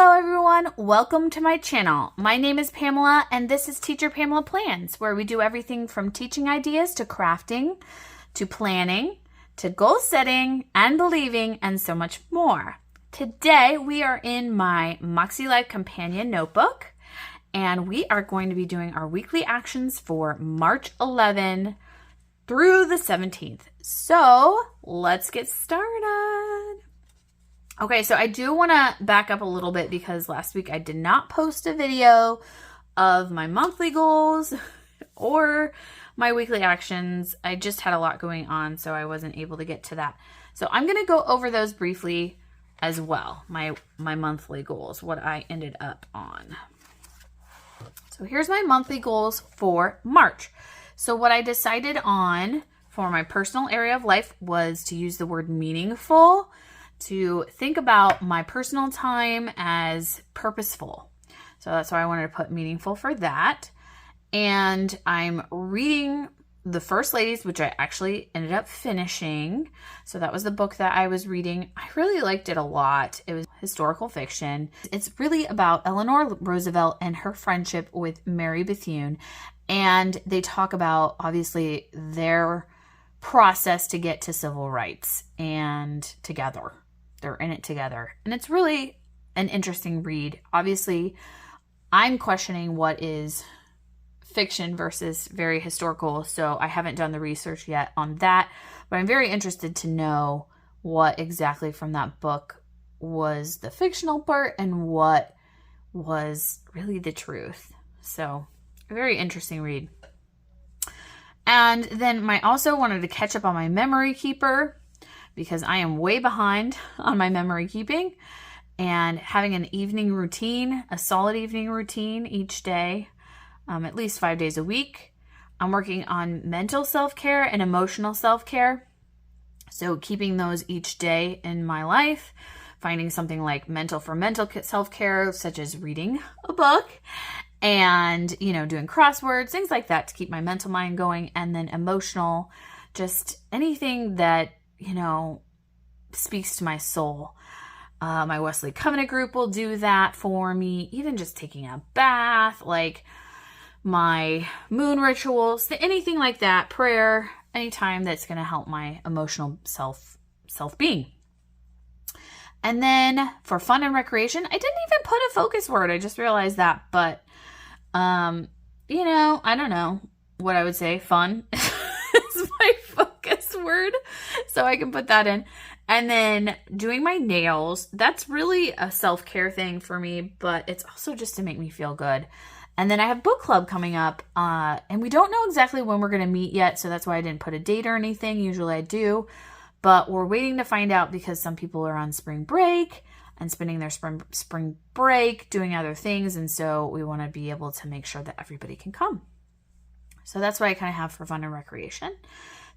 Hello everyone, welcome to my channel. My name is Pamela and this is Teacher Pamela Plans, where we do everything from teaching ideas to crafting, to planning, to goal setting and believing, and so much more. Today we are in my Makeslife Companion Notebook and we are going to be doing our weekly actions for March 11 through the 17th. So let's get started. Okay, so I do want to back up a little bit because last week I did not post a video of my monthly goals or my weekly actions. I just had a lot going on, so I wasn't able to get to that. So I'm going to go over those briefly as well, my monthly goals, what I ended up on. So here's my monthly goals for March. So what I decided on for my personal area of life was to use the word meaningful, to think about my personal time as purposeful. So that's why I wanted to put meaningful for that. And I'm reading The First Ladies, which I actually ended up finishing. So that was the book that I was reading. I really liked it a lot. It was historical fiction. It's really about Eleanor Roosevelt and her friendship with Mary Bethune. And they talk about, obviously, their process to get to civil rights and together. They're in it together. And it's really an interesting read. Obviously, I'm questioning what is fiction versus very historical, so I haven't done the research yet on that, but I'm very interested to know what exactly from that book was the fictional part and what was really the truth. So, a very interesting read. And then I also wanted to catch up on my memory keeper, because I am way behind on my memory keeping, and having an evening routine, a solid evening routine each day, at least 5 days a week. I'm working on mental self-care and emotional self-care. So keeping those each day in my life, finding something like mental self-care, such as reading a book and, doing crosswords, things like that to keep my mental mind going. And then emotional, just anything that speaks to my soul. My Wesley Covenant group will do that for me. Even just taking a bath, like my moon rituals, anything like that, prayer, anytime that's going to help my emotional self-being. And then for fun and recreation, I didn't even put a focus word. I just realized that, but, I don't know what I would say. Fun is my focus word, so I can put that in. And then doing my nails, that's really a self-care thing for me, but it's also just to make me feel good. And then I have book club coming up, and we don't know exactly when we're going to meet yet, so that's why I didn't put a date or anything. Usually I do, but we're waiting to find out because some people are on spring break and spending their spring break doing other things, and so we want to be able to make sure that everybody can come. So that's what I kind of have for fun and recreation.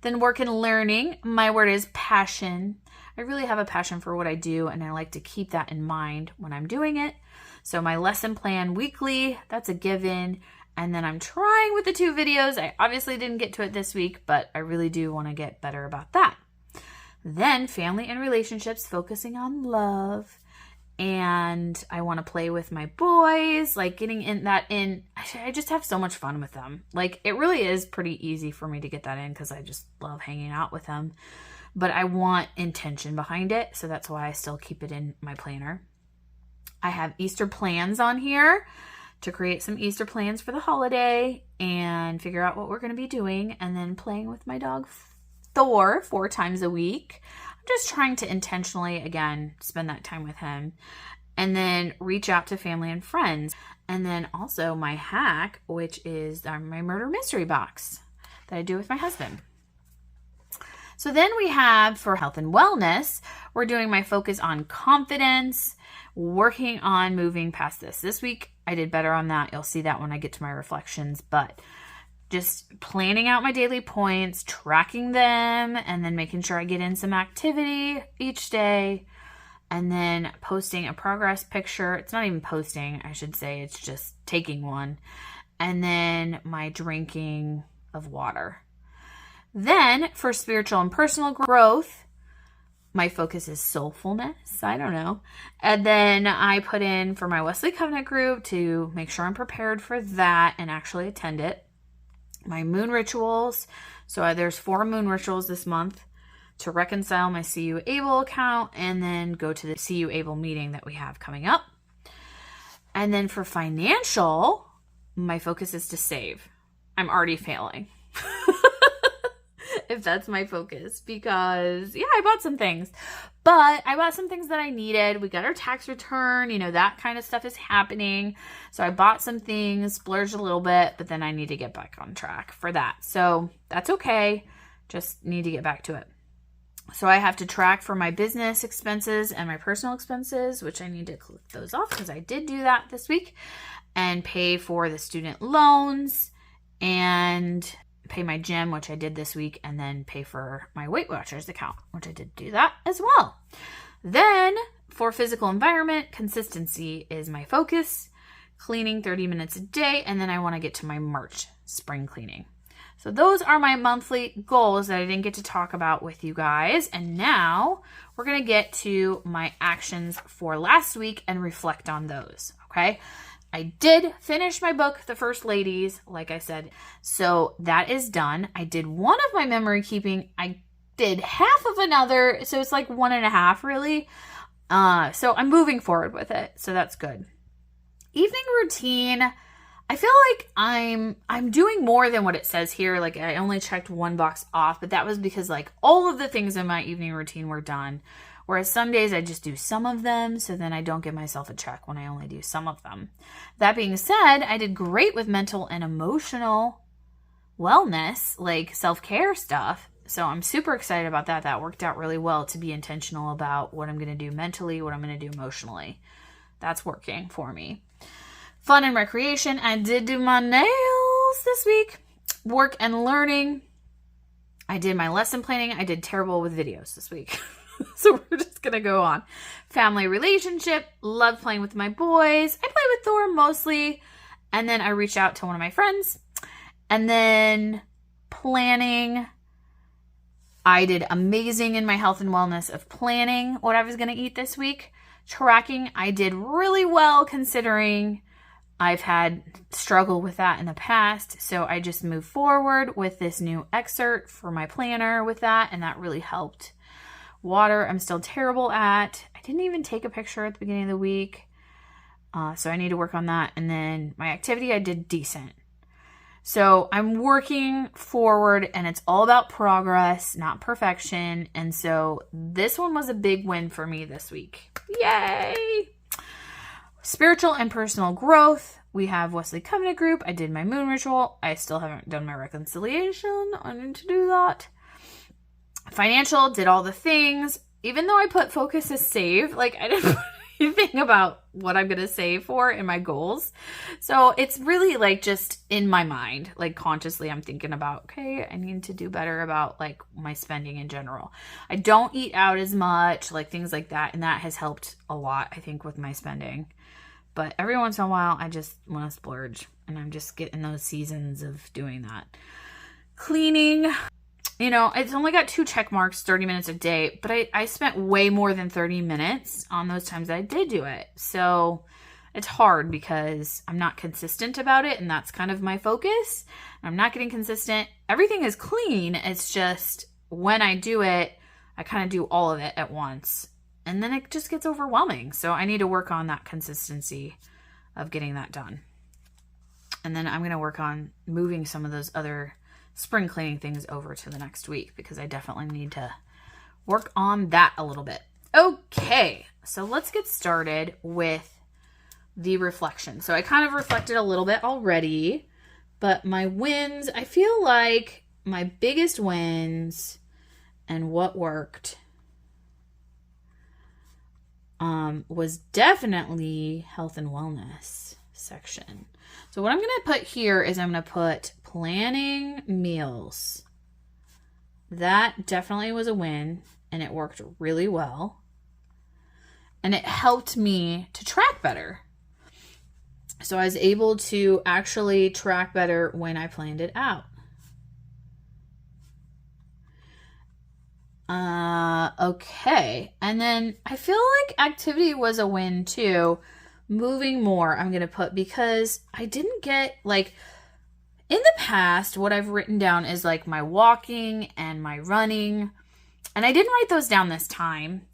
Then work and learning, my word is passion. I really have a passion for what I do, and I like to keep that in mind when I'm doing it. So my lesson plan weekly, that's a given. And then I'm trying with the 2 videos. I obviously didn't get to it this week, but I really do want to get better about that. Then family and relationships, focusing on love. And I want to play with my boys, like getting in. I just have so much fun with them. Like, it really is pretty easy for me to get that in because I just love hanging out with them. But I want intention behind it, so that's why I still keep it in my planner. I have Easter plans on here to create some Easter plans for the holiday and figure out what we're going to be doing, and then playing with my dog Thor 4 times a week. I'm just trying to intentionally, again, spend that time with him, and then reach out to family and friends. And then also my hack, which is my murder mystery box that I do with my husband. So then we have, for health and wellness, we're doing my focus on confidence, working on moving past this. This week I did better on that. You'll see that when I get to my reflections, but just planning out my daily points, tracking them, and then making sure I get in some activity each day, and then posting a progress picture. It's not even posting, I should say. It's just taking one. And then my drinking of water. Then for spiritual and personal growth, My focus is soulfulness. I don't know. And then I put in for my Wesley Covenant group to make sure I'm prepared for that and actually attend it. My moon rituals. So there's 4 moon rituals this month to reconcile my CU Able account and then go to the CU Able meeting that we have coming up. And then for financial, my focus is to save. I'm already failing. If that's my focus, because I bought some things, but I bought some things that I needed. We got our tax return, that kind of stuff is happening. So I bought some things, splurged a little bit, but then I need to get back on track for that. So that's okay. Just need to get back to it. So I have to track for my business expenses and my personal expenses, which I need to click those off because I did do that this week, and pay for the student loans and pay my gym, which I did this week, and then pay for my Weight Watchers account, which I did do that as well. Then for physical environment, consistency is my focus, cleaning 30 minutes a day, and then I want to get to my March spring cleaning. So those are my monthly goals that I didn't get to talk about with you guys. And now we're going to get to my actions for last week and reflect on those, okay? I did finish my book, The First Ladies, like I said. So that is done. I did one of my memory keeping. I did half of another. So it's like 1.5 really. So I'm moving forward with it. So that's good. Evening routine. I feel like I'm doing more than what it says here. Like I only checked one box off, but that was because like all of the things in my evening routine were done. Whereas some days I just do some of them, so then I don't give myself a check when I only do some of them. That being said, I did great with mental and emotional wellness, like self-care stuff. So I'm super excited about that. That worked out really well to be intentional about what I'm going to do mentally, what I'm going to do emotionally. That's working for me. Fun and recreation. I did do my nails this week. Work and learning. I did my lesson planning. I did terrible with videos this week. So we're just going to go on. Family relationship. Love playing with my boys. I play with Thor mostly. And then I reached out to one of my friends. And then planning. I did amazing in my health and wellness of planning what I was going to eat this week. Tracking. I did really well considering I've had struggle with that in the past. So I just moved forward with this new excerpt for my planner with that. And that really helped. Water, I'm still terrible at. I didn't even take a picture at the beginning of the week. So I need to work on that. And then my activity, I did decent. So I'm working forward and it's all about progress, not perfection. And so this one was a big win for me this week. Yay! Spiritual and personal growth. We have Wesley Covenant Group. I did my moon ritual. I still haven't done my reconciliation. I need to do that. Financial, did all the things. Even though I put focus as save, like I didn't put anything about what I'm going to save for in my goals. So it's really like just in my mind, like consciously I'm thinking about, okay, I need to do better about like my spending in general. I don't eat out as much, like things like that. And that has helped a lot, I think, with my spending. But every once in a while, I just want to splurge. And I'm just getting those seasons of doing that. Cleaning. It's only got 2 check marks, 30 minutes a day, but I spent way more than 30 minutes on those times that I did do it. So it's hard because I'm not consistent about it, and that's kind of my focus. I'm not getting consistent. Everything is clean. It's just when I do it, I kind of do all of it at once, and then it just gets overwhelming. So I need to work on that consistency of getting that done. And then I'm going to work on moving some of those other spring cleaning things over to the next week because I definitely need to work on that a little bit. Okay, so let's get started with the reflection. So I kind of reflected a little bit already, but my wins, I feel like my biggest wins and what worked was definitely health and wellness section. So what I'm going to put here is I'm going to put planning meals. That definitely was a win and it worked really well. And it helped me to track better. So I was able to actually track better when I planned it out. Okay. And then I feel like activity was a win too. Moving more, I'm going to put, because I didn't get, like, in the past, what I've written down is like my walking and my running. And I didn't write those down this time.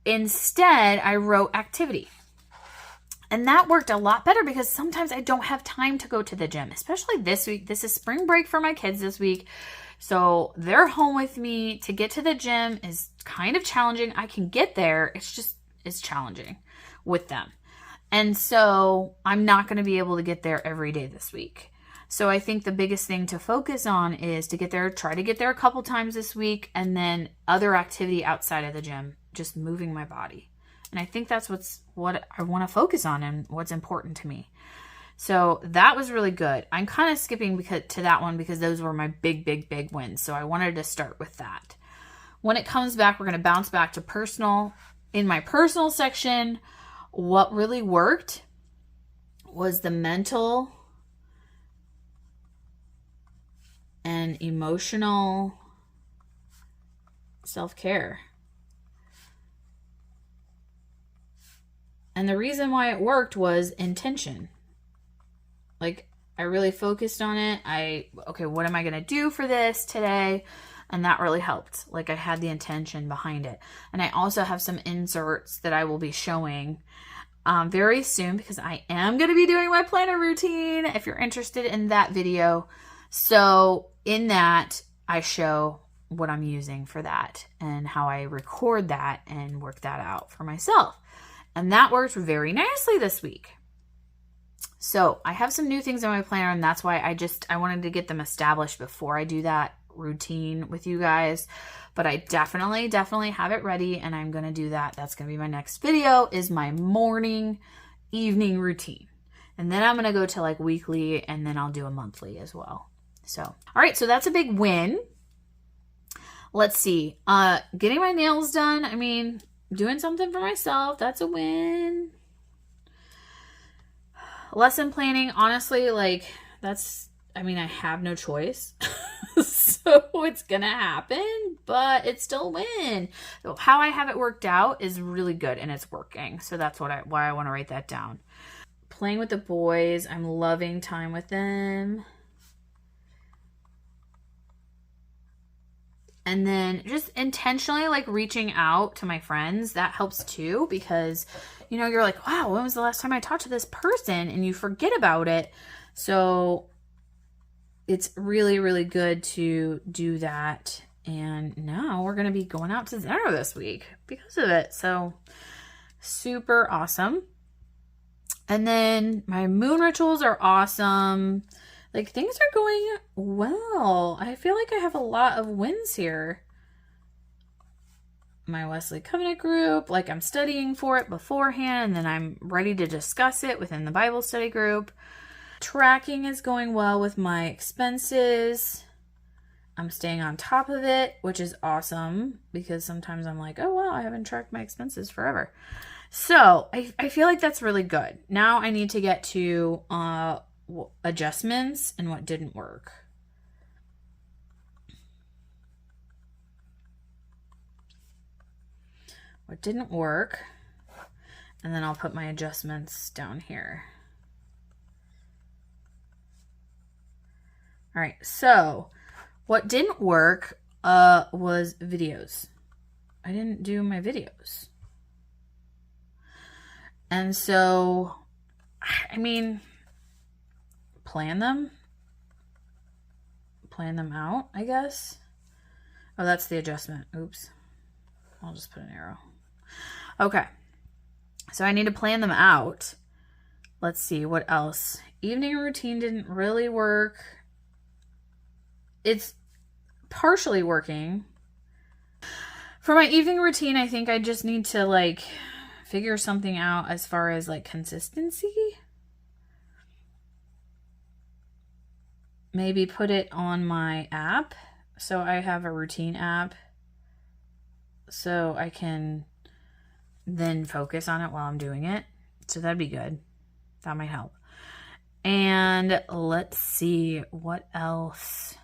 Instead, I wrote activity. And that worked a lot better because sometimes I don't have time to go to the gym, especially this week. This is spring break for my kids this week. So they're home with me. To get to the gym is kind of challenging. I can get there. It's challenging with them. And so I'm not going to be able to get there every day this week. So I think the biggest thing to focus on is to get there, try to get there a couple times this week, and then other activity outside of the gym, just moving my body. And I think that's what I want to focus on and what's important to me. So that was really good. I'm kind of skipping to that one because those were my big wins. So I wanted to start with that. When it comes back, we're going to bounce back to personal. In my personal section, what really worked was the mental and emotional self-care. And the reason why it worked was intention. Like, I really focused on it. Okay, what am I going to do for this today? And that really helped. Like, I had the intention behind it. And I also have some inserts that I will be showing very soon because I am going to be doing my planner routine if you're interested in that video. So in that, I show what I'm using for that and how I record that and work that out for myself. And that worked very nicely this week. So I have some new things in my planner, and that's why I wanted to get them established before I do that routine with you guys. But I definitely have it ready, and I'm going to do that. That's going to be my next video, is my morning, evening routine. And then I'm going to go to like weekly, and then I'll do a monthly as well. So, all right, so that's a big win. Let's see. Getting my nails done. I mean, doing something for myself. That's a win. Lesson planning, honestly, like, I have no choice. So it's going to happen, but it's still a win. So how I have it worked out is really good, and it's working. So that's why I want to write that down. Playing with the boys. I'm loving time with them. And then just intentionally like reaching out to my friends, that helps too, because, you're like, wow, when was the last time I talked to this person? And you forget about it. So it's really good to do that. And now we're going to be going out to dinner this week because of it. So super awesome. And then my moon rituals are awesome. Like, things are going well. I feel like I have a lot of wins here. My Wesley Covenant group, like, I'm studying for it beforehand, and then I'm ready to discuss it within the Bible study group. Tracking is going well with my expenses. I'm staying on top of it, which is awesome, because sometimes I'm like, oh, wow, I haven't tracked my expenses forever. So I feel like that's really good. Now I need to get to adjustments and what didn't work. What didn't work, and then I'll put my adjustments down here. All right, so what didn't work was videos. I didn't do my videos. And so, plan them out, I guess. Oh, that's the adjustment. Oops. I'll just put an arrow. Okay. So I need to plan them out. Let's see, what else? Evening routine didn't really work. It's partially working. For my evening routine, I think I just need to figure something out as far as consistency. Maybe put it on my app. So I have a routine app, so I can then focus on it while I'm doing it. So that'd be good. That might help. And let's see what else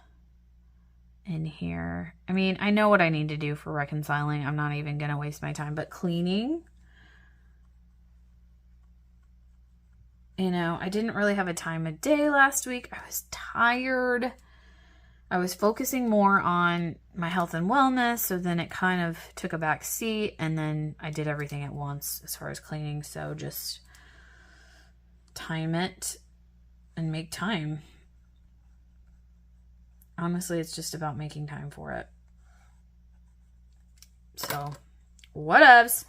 in here. I mean, I know what I need to do for reconciling. I'm not even going to waste my time, but cleaning, you know, I didn't really have a time of day last week. I was tired. I was focusing more on my health and wellness, so then it kind of took a back seat, and then I did everything at once as far as cleaning, so just time it and make time. Honestly, it's just about making time for it. So, whatevs.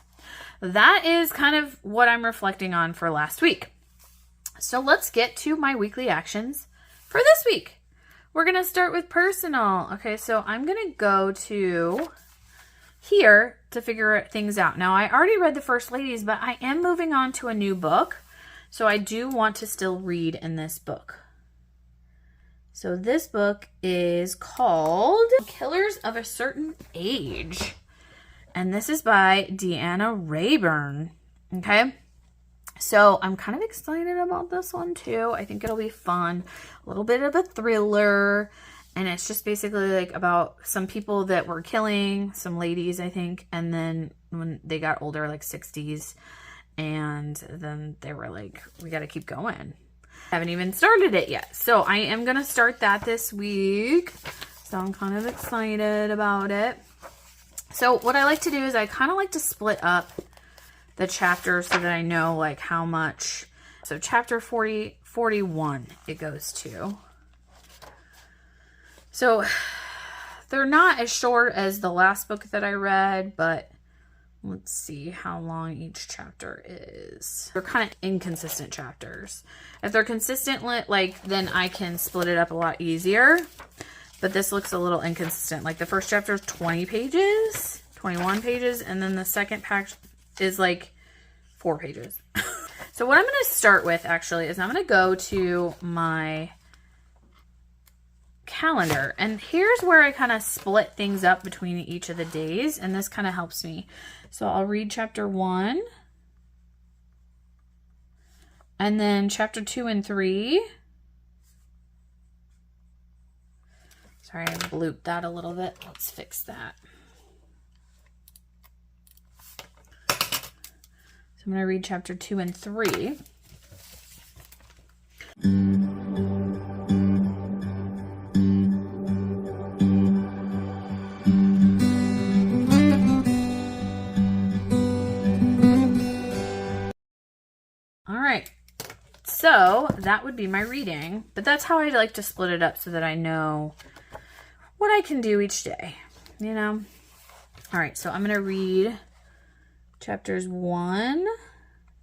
That is kind of what I'm reflecting on for last week. So let's get to my weekly actions for this week. We're going to start with personal. Okay, so I'm going to go to here to figure things out. Now, I already read The First Ladies, but I am moving on to a new book. So I do want to still read in this book. So this book is called Killers of a Certain Age. And this is by Deanna Rayburn. Okay. So I'm kind of excited about this one too. I think it'll be fun. A little bit of a thriller. And it's just basically like about some people that were killing some ladies, I think. And then when they got older, like 60s. And then they were like, we got to keep going. I haven't even started it yet. So I am going to start that this week. So I'm kind of excited about it. So what I like to do is I kind of like to split up the chapters so that I know like how much. So chapter 41 it goes to. So they're not as short as the last book that I read, but let's see how long each chapter is. They're kind of inconsistent chapters. If they're consistent, like, then I can split it up a lot easier. But this looks a little inconsistent. Like the first chapter is 20 pages, 21 pages, and then the second pack is like 4 pages. So what I'm going to start with actually is I'm going to go to my calendar, and here's where I kind of split things up between each of the days, and this kind of helps me. So I'll read chapter 1, and then chapter 2 and 3. Sorry, I blooped that a little bit. Let's fix that. So I'm going to read chapter 2 and 3. So that would be my reading, but that's how I like to split it up so that I know what I can do each day, you know? All right, so I'm going to read chapters 1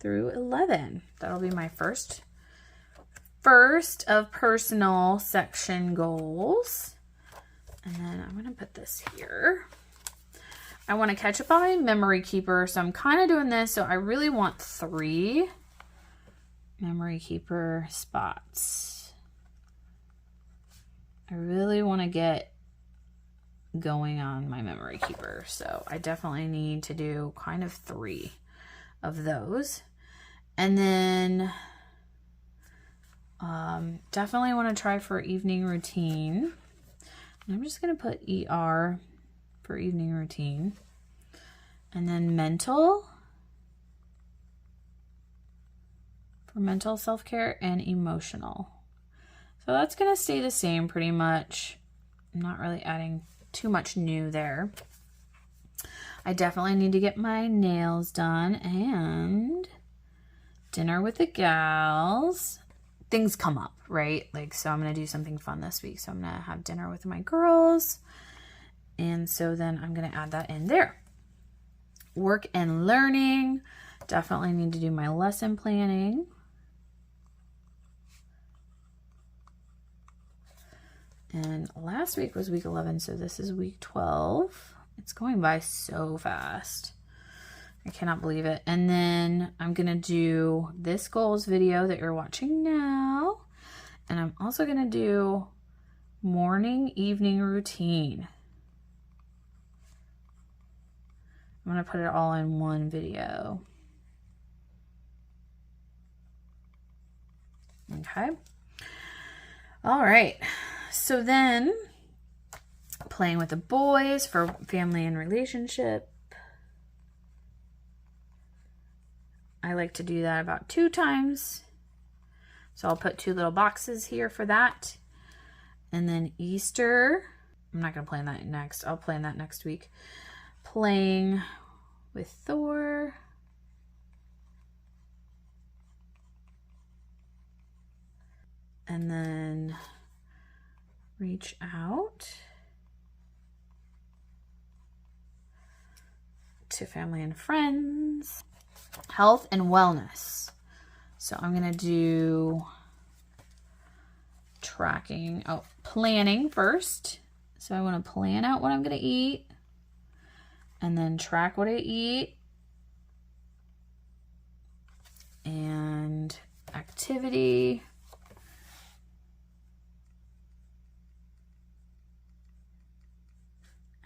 through 11. That'll be my first of personal section goals. And then I'm going to put this here. I want to catch up on my memory keeper, so I'm kind of doing this. So I really want 3 memory keeper spots. I really want to get going on my memory keeper, so I definitely need to do kind of 3 of those. And then definitely want to try for evening routine. And I'm just going to put ER for evening routine. And then mental for mental self-care, and emotional. So that's going to stay the same pretty much. I'm not really adding too much new there. I definitely need to get my nails done and dinner with the gals. Things come up, right? Like, so I'm going to do something fun this week. So I'm going to have dinner with my girls. And so then I'm going to add that in there. Work and learning. Definitely need to do my lesson planning. And last week was week 11, so this is week 12. It's going by so fast. I cannot believe it. And then I'm going to do this goals video that you're watching now. And I'm also going to do morning, evening routine. I'm going to put it all in one video. Okay. All right. So then playing with the boys for family and relationship. I like to do that about 2 times. So I'll put 2 little boxes here for that. And then Easter, I'm not going to plan that next. I'll plan that next week. Playing with Thor. And then reach out to family and friends. Health and wellness. So I'm going to do tracking, planning first. So I want to plan out what I'm going to eat and then track what I eat. And activity.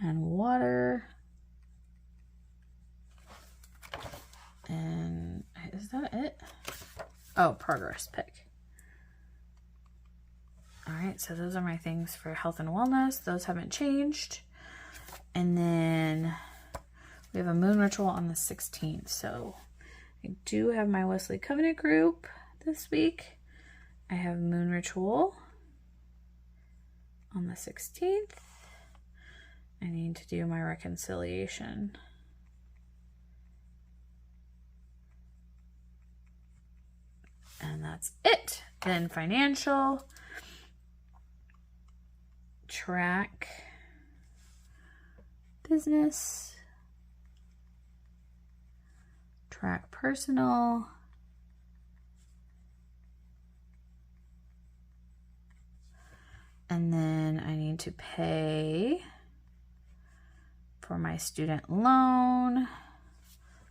And water. And is that it? Oh, progress pick. All right, so those are my things for health and wellness. Those haven't changed. And then we have a moon ritual on the 16th. So I do have my Wesley Covenant group this week. I have moon ritual on the 16th. I need to do my reconciliation. And that's it. Then financial, track, business, track personal, and then I need to pay for my student loan.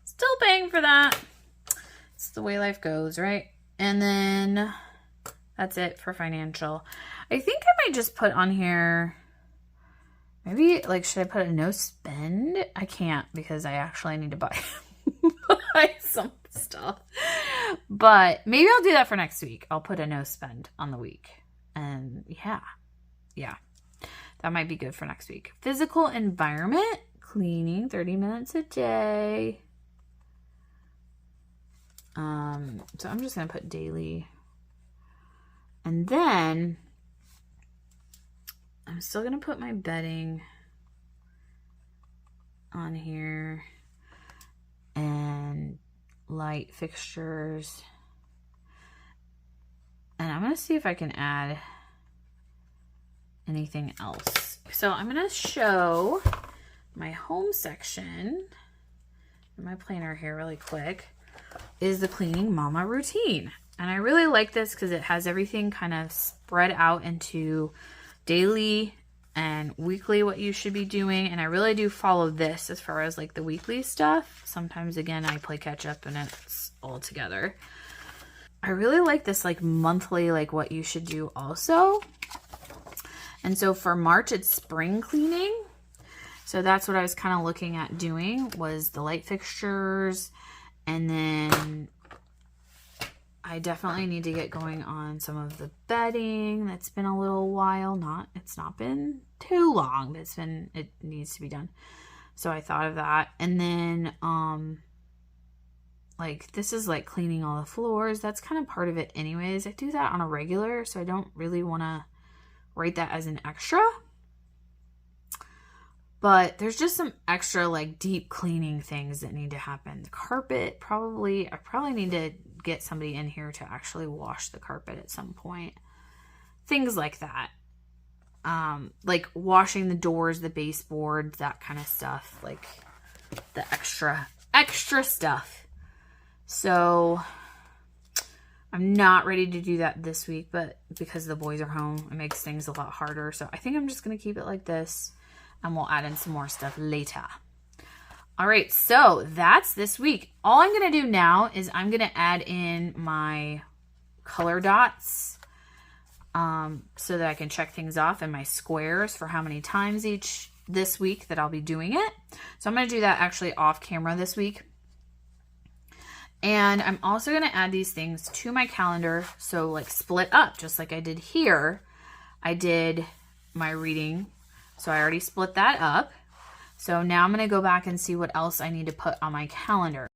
Still paying for that. It's the way life goes, right? And then that's it for financial. I think I might just put on here, maybe like, should I put a no spend? I can't because I actually need to buy some stuff. But maybe I'll do that for next week. I'll put a no spend on the week. And yeah, that might be good for next week. Physical environment, cleaning 30 minutes a day. So I'm just going to put daily. And then I'm still going to put my bedding on here and light fixtures. And I'm going to see if I can add anything else. So I'm going to show my home section in my planner here really quick. Is the Cleaning Mama routine. And I really like this because it has everything kind of spread out into daily and weekly what you should be doing. And I really do follow this as far as like the weekly stuff. Sometimes again I play catch up and it's all together. I really like this like monthly, like what you should do also. And so for March it's spring cleaning. So that's what I was kind of looking at doing, was the light fixtures. And then I definitely need to get going on some of the bedding. That's been a little while. It's not been too long, but it needs to be done. So I thought of that. And then like this is like cleaning all the floors. That's kind of part of it anyways. I do that on a regular, so I don't really want to write that as an extra. But there's just some extra like deep cleaning things that need to happen. The carpet, I probably need to get somebody in here to actually wash the carpet at some point. Things like that. Like washing the doors, the baseboards, that kind of stuff. Like the extra stuff. So I'm not ready to do that this week, but because the boys are home, it makes things a lot harder. So I think I'm just going to keep it like this. And we'll add in some more stuff later. All right, so that's this week. All I'm going to do now is I'm going to add in my color dots so that I can check things off, and my squares for how many times this week that I'll be doing it. So I'm going to do that actually off camera this week. And I'm also going to add these things to my calendar. So like split up, just like I did here. I did my reading So I already split that up. So now I'm going to go back and see what else I need to put on my calendar.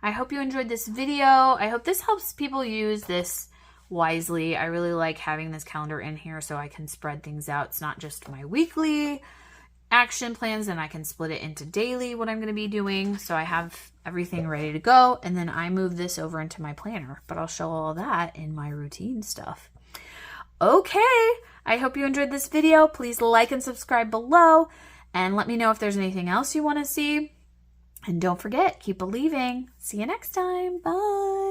I hope you enjoyed this video. I hope this helps people use this wisely. I really like having this calendar in here so I can spread things out. It's not just my weekly action plans, and I can split it into daily what I'm going to be doing. So I have everything ready to go, and then I move this over into my planner, but I'll show all that in my routine stuff. Okay, I hope you enjoyed this video. Please like and subscribe below, and let me know if there's anything else you want to see. And don't forget, keep believing. See you next time. Bye.